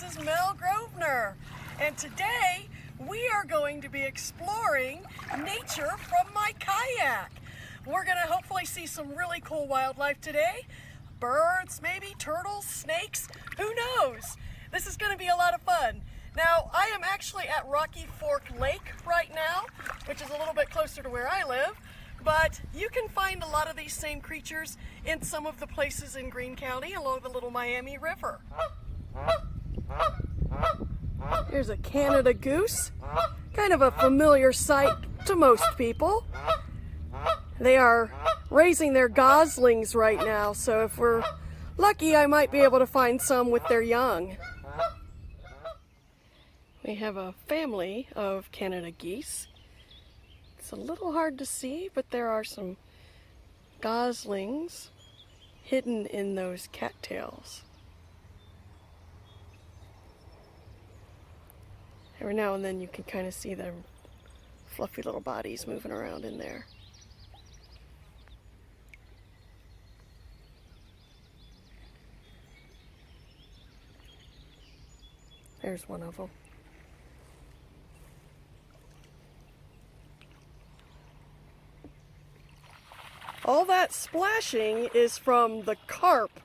this is Mel Grosvenor, and today we are going to be exploring nature from my kayak. We're going to hopefully see some really cool wildlife today. Birds, maybe turtles, snakes, who knows? This is going to be a lot of fun. Now, I am actually at Rocky Fork Lake right now, which is a little bit closer to where I live, but you can find a lot of these same creatures in some of the places in Greene County along the Little Miami River. Here's a Canada goose, kind of a familiar sight to most people. They are raising their goslings right now, so if we're lucky, I might be able to find some with their young. We have a family of Canada geese. It's a little hard to see, but there are some goslings hidden in those cattails. Every now and then you can kind of see their fluffy little bodies moving around in there. There's one of them. All that splashing is from the carp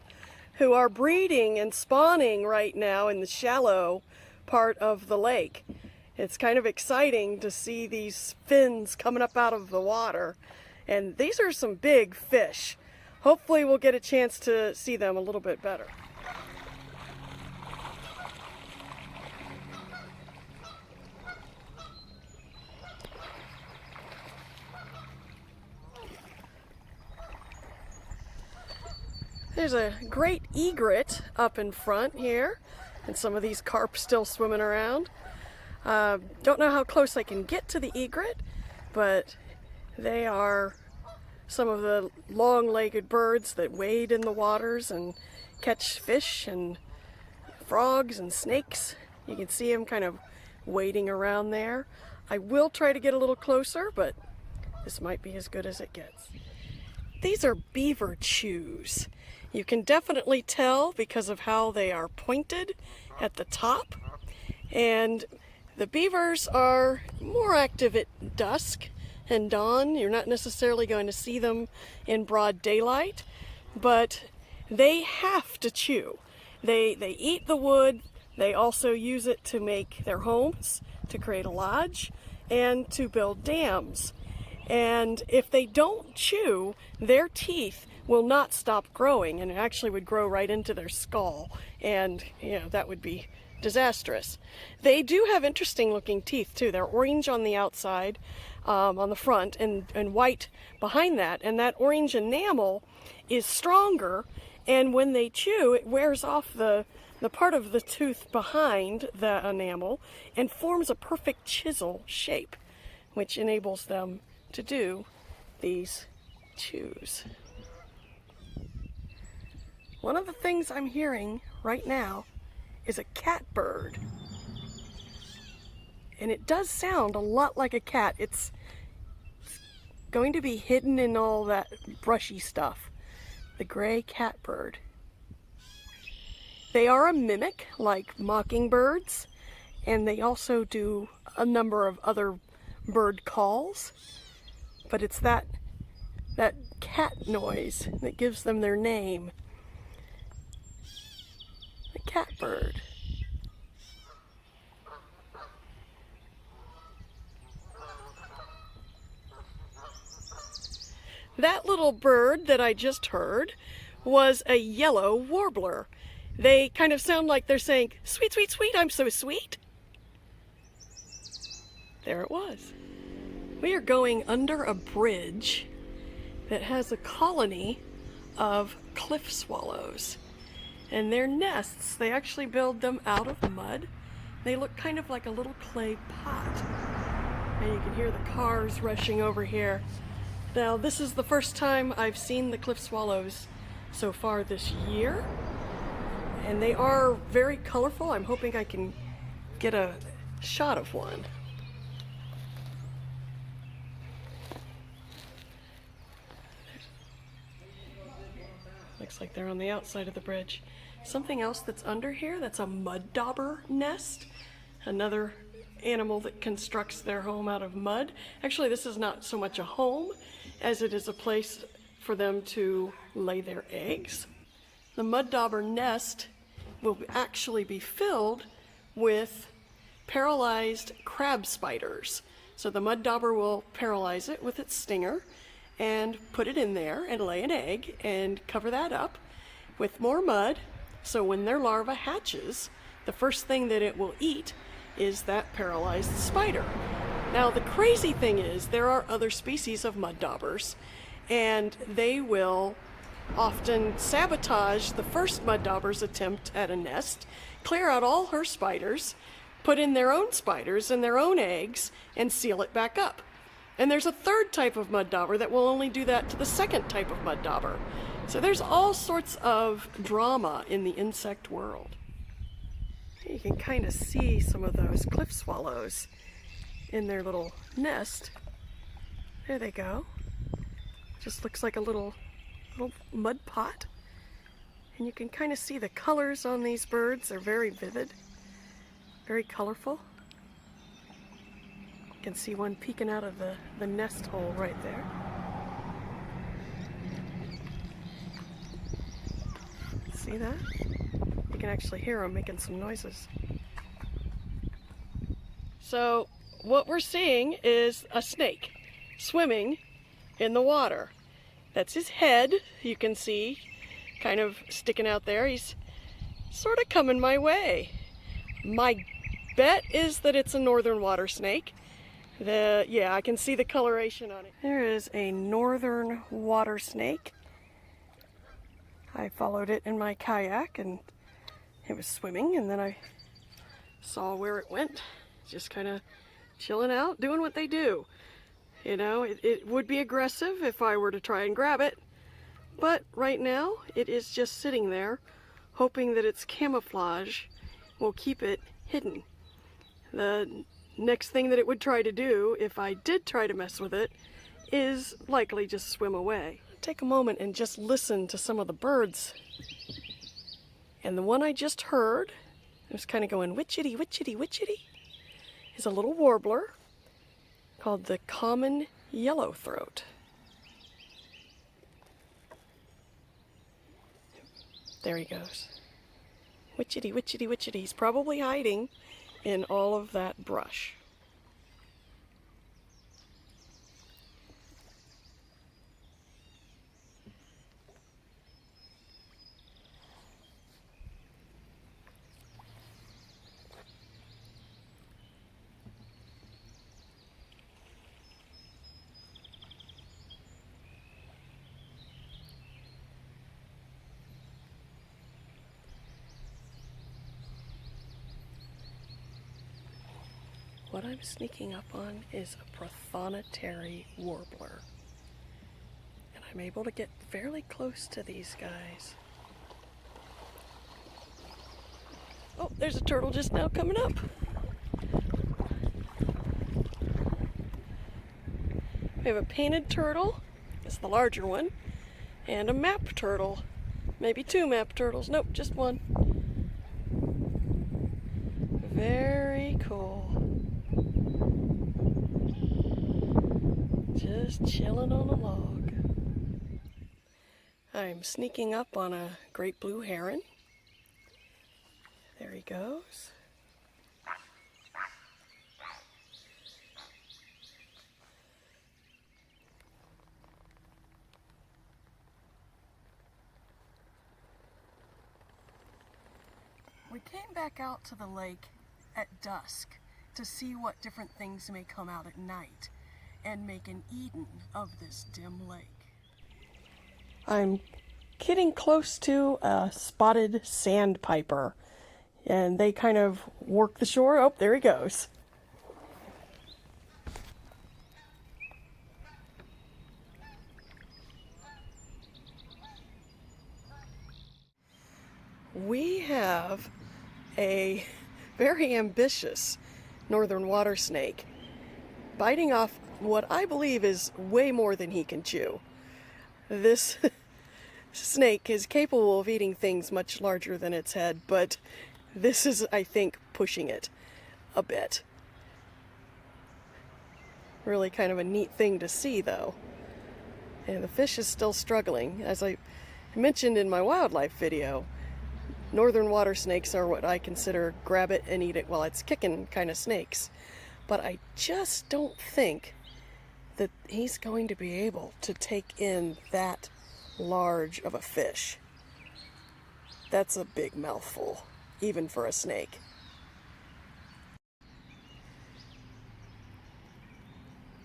who are breeding and spawning right now in the shallow part of the lake. It's kind of exciting to see these fins coming up out of the water. And these are some big fish. Hopefully we'll get a chance to see them a little bit better. There's a great egret up in front here, and some of these carp still swimming around. Don't know how close I can get to the egret, but they are some of the long-legged birds that wade in the waters and catch fish and frogs and snakes. You can see them kind of wading around there. I will try to get a little closer, but this might be as good as it gets. These are beaver chews. You can definitely tell because of how they are pointed at the top. And the beavers are more active at dusk and dawn. You're not necessarily going to see them in broad daylight, but they have to chew. They eat the wood. They also use it to make their homes, to create a lodge, and to build dams. And if they don't chew, their teeth will not stop growing, and it actually would grow right into their skull, and that would be disastrous. They do have interesting looking teeth too. They're orange on the outside, on the front, and white behind that, and that orange enamel is stronger, and when they chew, it wears off the part of the tooth behind the enamel and forms a perfect chisel shape, which enables them to do these chews. One of the things I'm hearing right now is a catbird. And it does sound a lot like a cat. It's going to be hidden in all that brushy stuff. The gray catbird. They are a mimic like mockingbirds, and they also do a number of other bird calls. But it's that cat noise that gives them their name. The catbird. That little bird that I just heard was a yellow warbler. They kind of sound like they're saying, "Sweet, sweet, sweet, I'm so sweet." There it was. We are going under a bridge that has a colony of cliff swallows. And their nests, they actually build them out of mud. They look kind of like a little clay pot. And you can hear the cars rushing over here. Now, this is the first time I've seen the cliff swallows so far this year. And they are very colorful. I'm hoping I can get a shot of one. Looks like they're on the outside of the bridge. Something else that's under here, that's a mud dauber nest. Another animal that constructs their home out of mud. Actually, this is not so much a home as it is a place for them to lay their eggs. The mud dauber nest will actually be filled with paralyzed crab spiders. So the mud dauber will paralyze it with its stinger and put it in there and lay an egg and cover that up with more mud. So when their larva hatches, the first thing that it will eat is that paralyzed spider. Now the crazy thing is there are other species of mud daubers, and they will often sabotage the first mud dauber's attempt at a nest, clear out all her spiders, put in their own spiders and their own eggs, and seal it back up. And there's a third type of mud dauber that will only do that to the second type of mud dauber. So there's all sorts of drama in the insect world. You can kind of see some of those cliff swallows in their little nest. There they go. Just looks like a little mud pot. And you can kind of see the colors on these birds. They're very vivid, very colorful. You can see one peeking out of the nest hole right there. See that? You can actually hear them making some noises. So what we're seeing is a snake swimming in the water. That's his head, you can see, kind of sticking out there. He's sort of coming my way. My bet is that it's a northern water snake. Yeah, I can see the coloration on it. There is a northern water snake. I followed it in my kayak and it was swimming, and then I saw where it went. Just kind of chilling out, doing what they do. You know, it would be aggressive if I were to try and grab it, but right now it is just sitting there, hoping that its camouflage will keep it hidden. The next thing that it would try to do, if I did try to mess with it, is likely just swim away. Take a moment and just listen to some of the birds. And the one I just heard, it was kind of going witchity, witchity, witchity, is a little warbler called the common yellowthroat. There he goes. Witchity, witchity, witchity. He's probably hiding in all of that brush. What I'm sneaking up on is a prothonotary warbler. And I'm able to get fairly close to these guys. Oh, there's a turtle just now coming up. We have a painted turtle, it's the larger one, and a map turtle. Maybe two map turtles. Nope, just one. Very cool. Just chilling on a log. I'm sneaking up on a great blue heron. There he goes. We came back out to the lake at dusk to see what different things may come out at night and make an Eden of this dim lake. I'm getting close to a spotted sandpiper, and they kind of work the shore. Oh, there he goes. We have a very ambitious northern water snake biting off what I believe is way more than he can chew. This snake is capable of eating things much larger than its head, but this is, I think, pushing it a bit. Really kind of a neat thing to see, though. And the fish is still struggling. As I mentioned in my wildlife video, northern water snakes are what I consider grab it and eat it while it's kicking kind of snakes. But I just don't think that he's going to be able to take in that large of a fish. That's a big mouthful, even for a snake.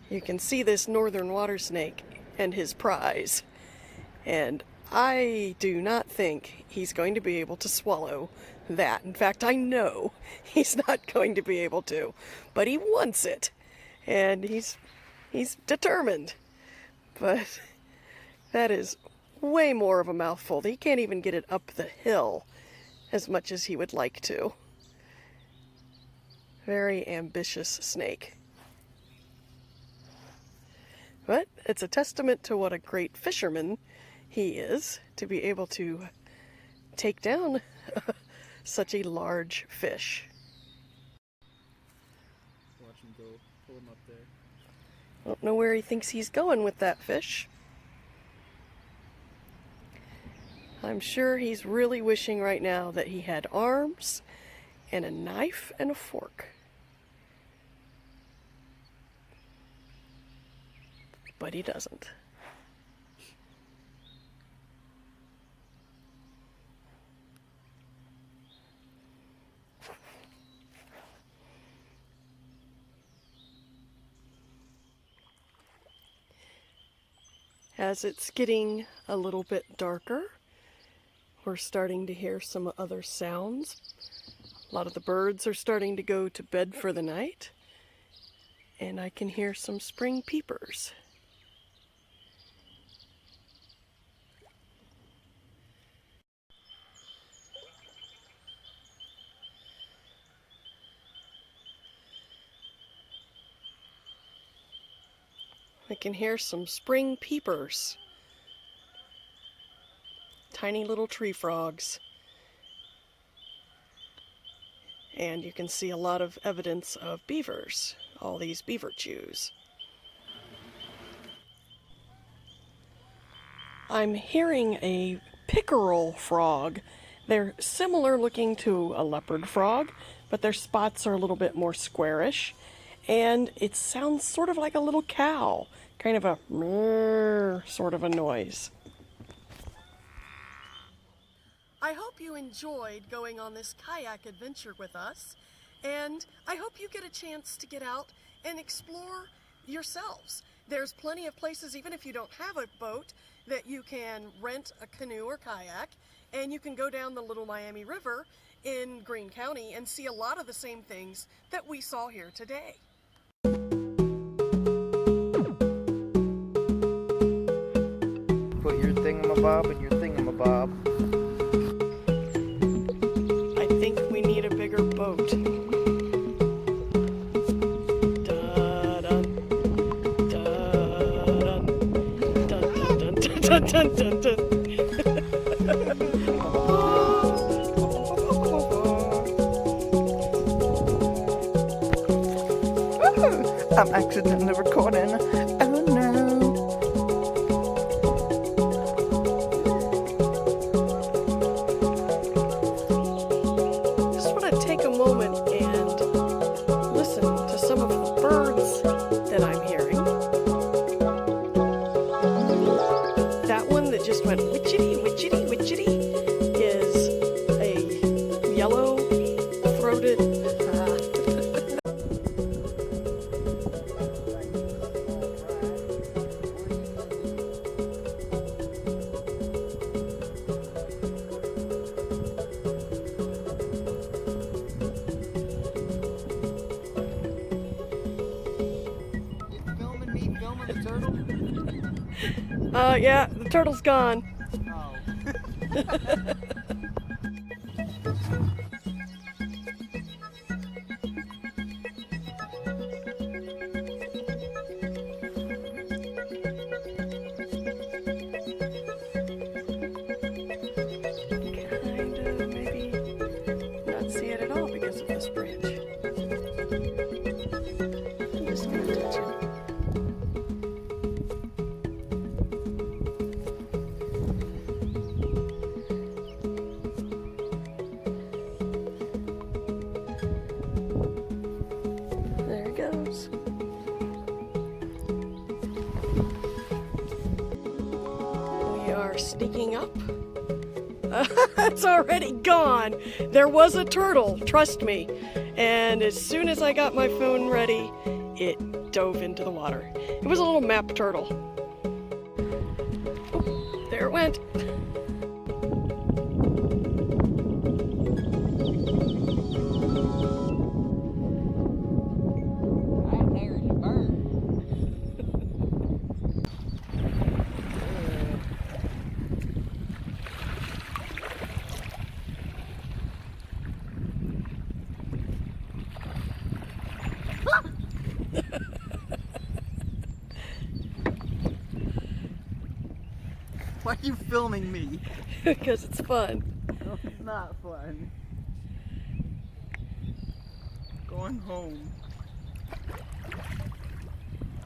You can see this northern water snake and his prize, and I do not think he's going to be able to swallow that. In fact, I know he's not going to be able to, but he wants it, and he's determined. But that is way more of a mouthful. He can't even get it up the hill as much as he would like to. Very ambitious snake. But it's a testament to what a great fisherman he is to be able to take down such a large fish. Watch him go, pull him up there. Don't know where he thinks he's going with that fish. I'm sure he's really wishing right now that he had arms and a knife and a fork. But he doesn't. As it's getting a little bit darker, we're starting to hear some other sounds. A lot of the birds are starting to go to bed for the night, and I can hear some spring peepers. I can hear some spring peepers. Tiny little tree frogs. And you can see a lot of evidence of beavers. All these beaver chews. I'm hearing a pickerel frog. They're similar looking to a leopard frog, but their spots are a little bit more squarish. And it sounds sort of like a little cow, kind of a mrrr sort of a noise. I hope you enjoyed going on this kayak adventure with us, and I hope you get a chance to get out and explore yourselves. There's plenty of places, even if you don't have a boat, that you can rent a canoe or kayak, and you can go down the Little Miami River in Greene County and see a lot of the same things that we saw here today. Put your thingamabob in your thingamabob. I think we need a bigger boat. Dun, dun, dun, dun, dun, dun, dun, dun. I'm accidentally recording. Oh no. Just want to take a moment and listen to some of the birds that I'm hearing. That one that just went witchity, witchity, witchity is a yellow-throated Filming the turtle? yeah, the turtle's gone. Oh. can't see it at all because of this branch. I'm just going to touch it. There it goes. We are sneaking up. It's already gone. There was a turtle, trust me. And as soon as I got my phone ready, it dove into the water. It was a little map turtle. Oh, there it went. Why are you filming me? Because it's fun. No, it's not fun. Going home.